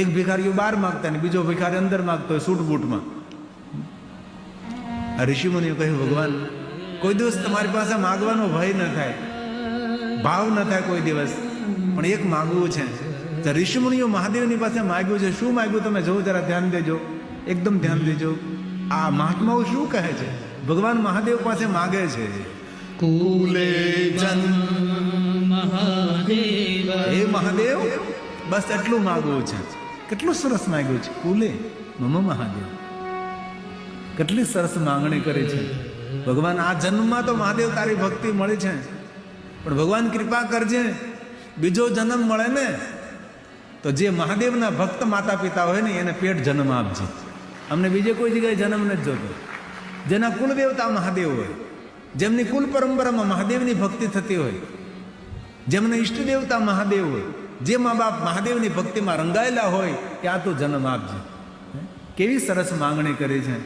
એક ભિખારીઓ બહાર માગતા ને બીજો ભિખારી અંદર માગતો હોય સૂટ બૂટમાં. આ ઋષિમુનિએ કહ્યું, ભગવાન કોઈ દિવસ તમારી પાસે માગવાનો ભય ન થાય, ભાવ ન થાય કોઈ દિવસ, પણ એક માગવું છે. તો ઋષિમુનિઓ મહાદેવની પાસે માગ્યું છે. શું માગ્યું તમે જોવો, જરા ધ્યાન દેજો, એકદમ ધ્યાન દેજો. આ મહાત્માઓ શું કહે છે? ભગવાન મહાદેવ પાસે માગે છે, કુલે જન્મ મહાદેવ, હે મહાદેવ બસ એટલું માગવું છે. કેટલું સરસ માગ્યું છે, કુલે મમ મહાદેવ. કેટલી સરસ માંગણી કરી છે ભગવાન. આ જન્મમાં તો મહાદેવ તારી ભક્તિ મળી છે, પણ ભગવાન કૃપા કરજે, બીજો જન્મ મળે ને તો જે મહાદેવના ભક્ત માતા પિતા હોય ને એને પેટ જન્મ આપજે. અમને બીજે કોઈ જગ્યાએ જન્મ નથી જોતો. જેના કુલ દેવતા મહાદેવ હોય, જેમની કુલ પરંપરામાં મહાદેવની ભક્તિ થતી હોય, જેમને ઈષ્ટ દેવતા મહાદેવ હોય, જે મા બાપ મહાદેવની ભક્તિમાં રંગાયેલા હોય, ત્યાં તો જન્મ આપજે. કેવી સરસ માંગણી કરી છે.